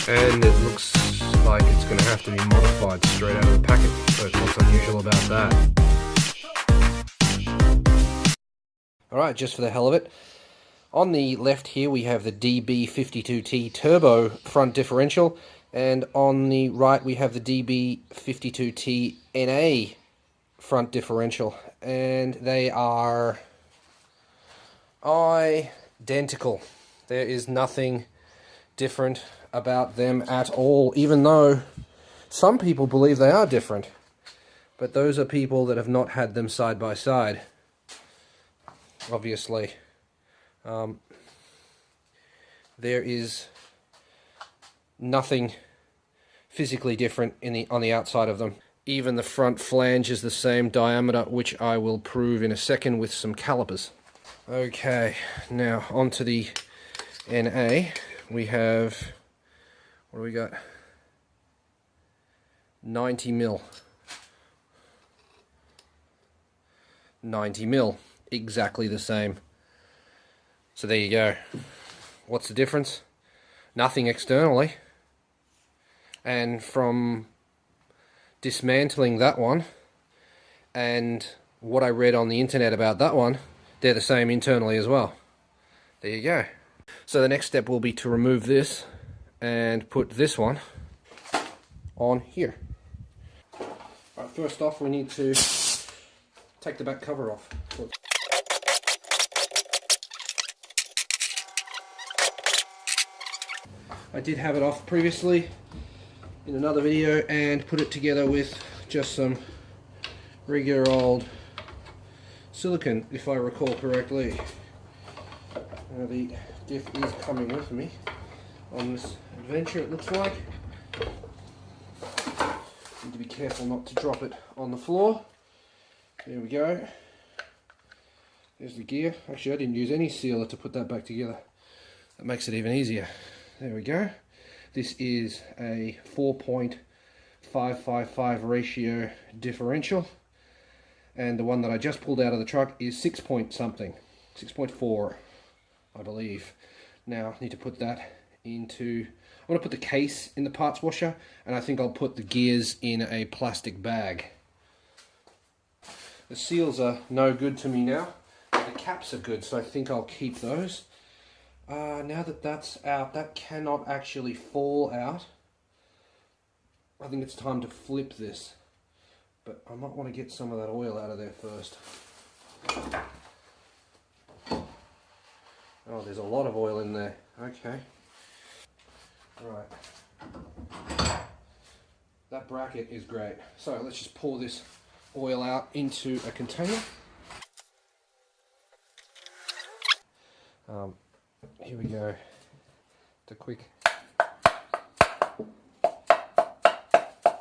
and it looks like it's going to have to be modified straight out of the packet. So what's unusual about that? Alright, just for the hell of it, on the left here we have the Db52t turbo front differential, and on the right we have the Db52t NA front differential, and they are identical. There is nothing different about them at all, even though some people believe they are different. But those are people that have not had them side by side, obviously. There is nothing physically different on the outside of them. Even the front flange is the same diameter, which I will prove in a second with some calipers. Okay, now onto the NA. We have, what do we got? 90 mil. 90 mil, exactly the same. So there you go. What's the difference? Nothing externally. And from dismantling that one and what I read on the internet about that one, they're the same internally as well. There you go. So the next step will be to remove this and put this one on here. Right, first off we need to take the back cover off. I did have it off previously in another video and put it together with just some regular old silicone, if I recall correctly. Now the diff is coming with me on this adventure, it looks like. Need to be careful not to drop it on the floor. There we go. There's the gear. Actually, I didn't use any sealer to put that back together. That makes it even easier. There we go. This is a 4.555 ratio differential, and the one that I just pulled out of the truck is 6 point something, 6.4 I believe. Now I need to put that into, I'm going to put the case in the parts washer, and I think I'll put the gears in a plastic bag. The seals are no good to me now. The caps are good, so I think I'll keep those. Now that that's out, that cannot actually fall out. I think it's time to flip this, but I might want to get some of that oil out of there first. Oh, there's a lot of oil in there. Okay. Right. That bracket is great. So let's just pour this oil out into a container. Here we go. The quick.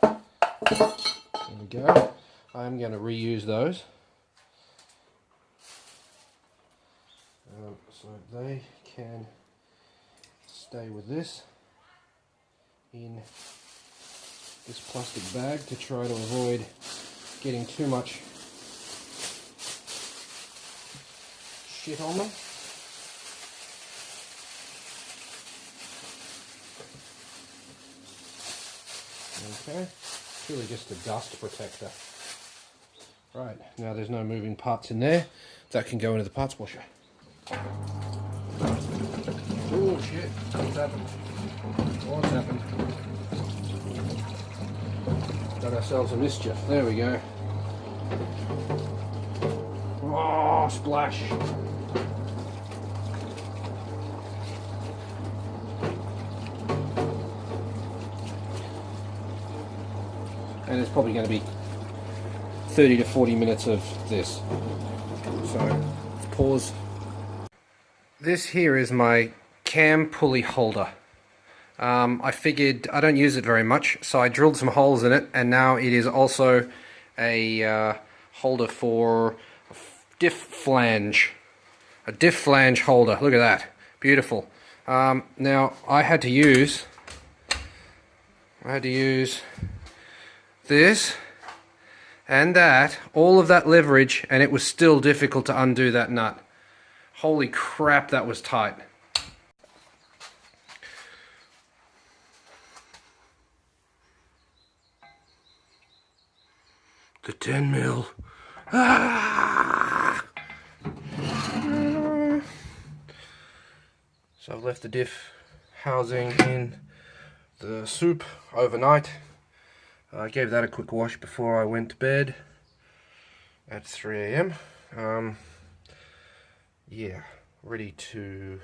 There we go. I'm going to reuse those. So they can stay with this in this plastic bag to try to avoid getting too much shit on them. Okay, it's really just a dust protector. Right, now there's no moving parts in there. That can go into the parts washer. Oh shit, what's happened? What's happened? Got ourselves a mischief. There we go. Oh, splash. And it's probably going to be 30 to 40 minutes of this. So, pause. This here is my cam pulley holder. I figured I don't use it very much, so I drilled some holes in it, and now it is also a holder for a diff flange. A diff flange holder. Look at that. Beautiful. Now, I had to use this and that, all of that leverage, and it was still difficult to undo that nut. Holy crap, that was tight. The 10mm. Ah! So I've left the diff housing in the soup overnight. I gave that a quick wash before I went to bed at 3 AM. Yeah, ready to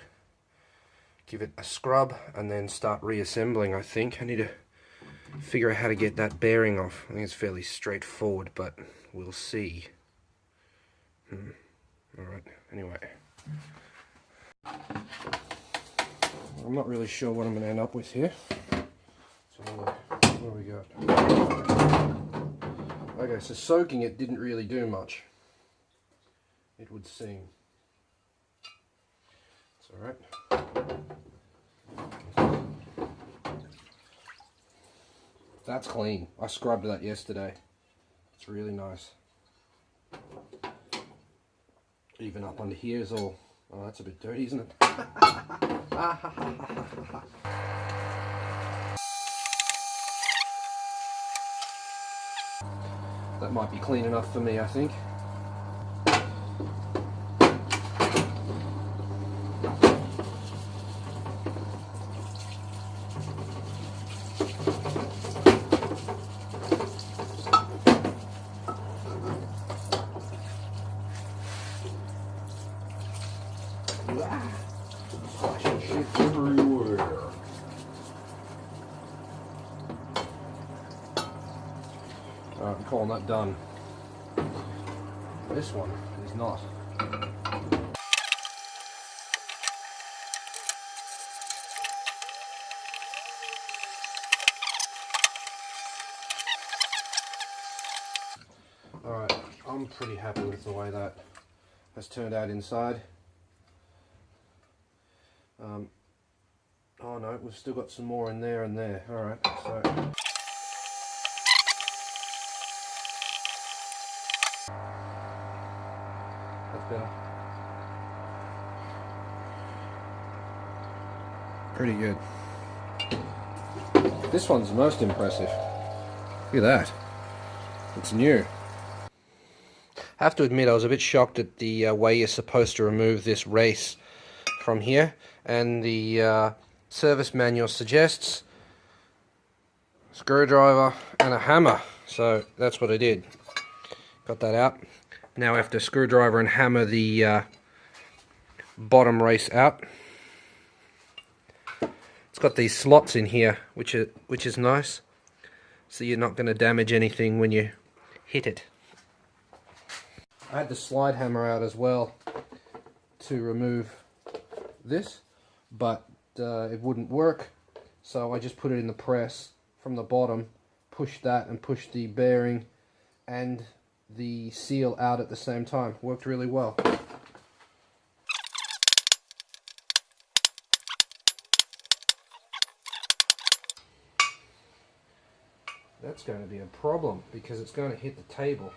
give it a scrub and then start reassembling. I think I need to figure out how to get that bearing off. I think it's fairly straightforward, but we'll see. Alright, anyway. I'm not really sure what I'm going to end up with here. So what do we got? Okay, so soaking it didn't really do much, it would seem. It's alright. That's clean. I scrubbed that yesterday. It's really nice. Even up under here is all... Oh, that's a bit dirty, isn't it? That might be clean enough for me, I think. Flashing shit everywhere. Alright, I'm calling that done. This one is not. Alright, I'm pretty happy with the way that has turned out inside. Oh no, we've still got some more in there and there. Alright, so... That's better. Pretty good. This one's most impressive. Look at that. It's new. I have to admit I was a bit shocked at the way you're supposed to remove this race from here, and the service manual suggests screwdriver and a hammer, so that's what I did. Got that out. Now I have to screwdriver and hammer the bottom race out. It's got these slots in here, which is nice, so you're not going to damage anything when you hit it. I had the slide hammer out as well to remove this, but it wouldn't work, so I just put it in the press from the bottom, pushed that and pushed the bearing and the seal out at the same time. Worked really well. That's going to be a problem because it's going to hit the table.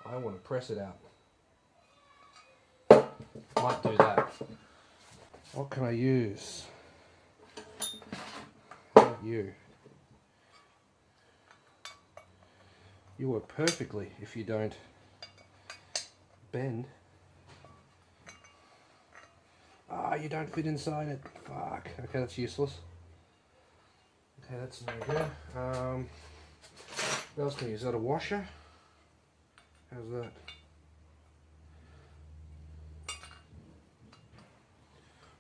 I want to press it out. Might do that. What can I use? How about you? You work perfectly if you don't bend. Ah, you don't fit inside it. Fuck. Okay, that's useless. Okay, that's no good. What else can I use? Is that a washer? How's that?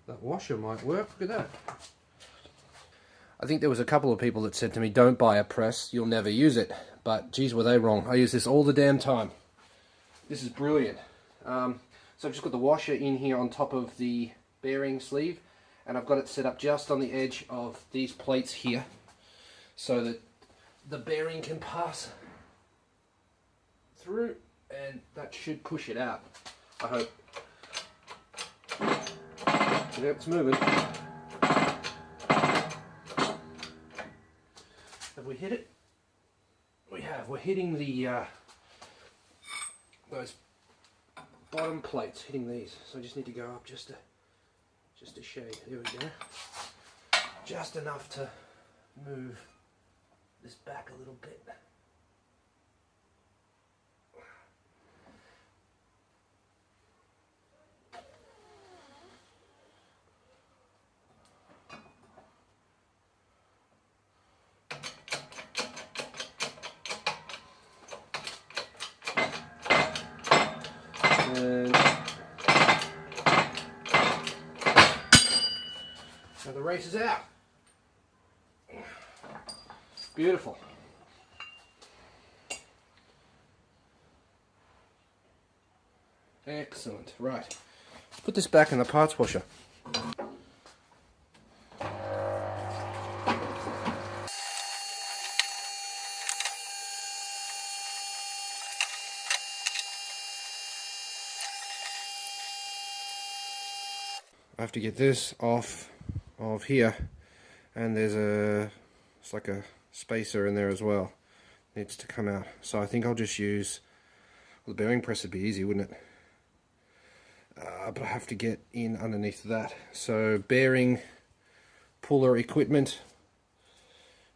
That washer might work. Look at that. I think there was a couple of people that said to me, don't buy a press, you'll never use it. But geez, were they wrong. I use this all the damn time. This is brilliant. So I've just got the washer in here on top of the bearing sleeve, and I've got it set up just on the edge of these plates here so that the bearing can pass through, and that should push it out, I hope. Yeah, it's moving. Have we hit it? We have. We're hitting the those bottom plates, hitting these. So I just need to go up just a shade. There we go. just enough to move this back a little bit. So the race is out. Beautiful. Excellent. Right. Put this back in the parts washer. I have to get this off of here, and it's like a spacer in there as well. Needs to come out. So I think I'll just use, well, the bearing press would be easy, wouldn't it? But I have to get in underneath that. So bearing puller equipment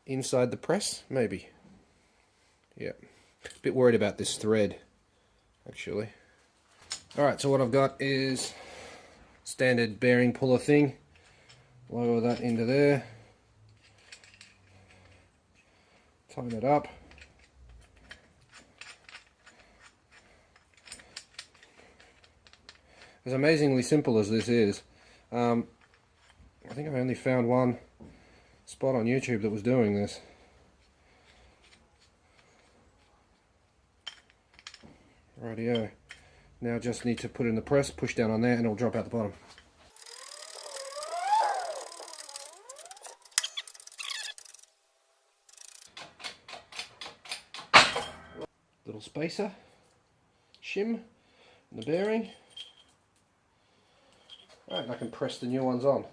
inside the press, maybe. Yeah. A bit worried about this thread, actually. Alright, so what I've got is standard bearing puller thing. Lower that into there. Tighten it up. As amazingly simple as this is, I think I only found one spot on YouTube that was doing this. Rightio. Now just need to put it in the press, push down on there, and it'll drop out the bottom. Little spacer, shim, and the bearing. Alright, I can press the new ones on.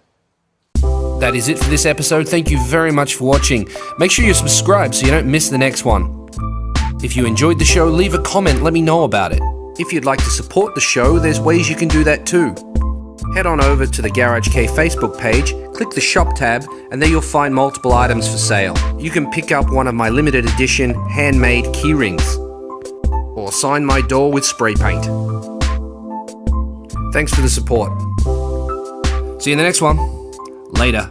That is it for this episode. Thank you very much for watching. Make sure you subscribe so you don't miss the next one. If you enjoyed the show, leave a comment, let me know about it. If you'd like to support the show, there's ways you can do that too. Head on over to the Garage K Facebook page, click the shop tab, and there you'll find multiple items for sale. You can pick up one of my limited edition handmade key rings, or sign my door with spray paint. Thanks for the support. See you in the next one. Later.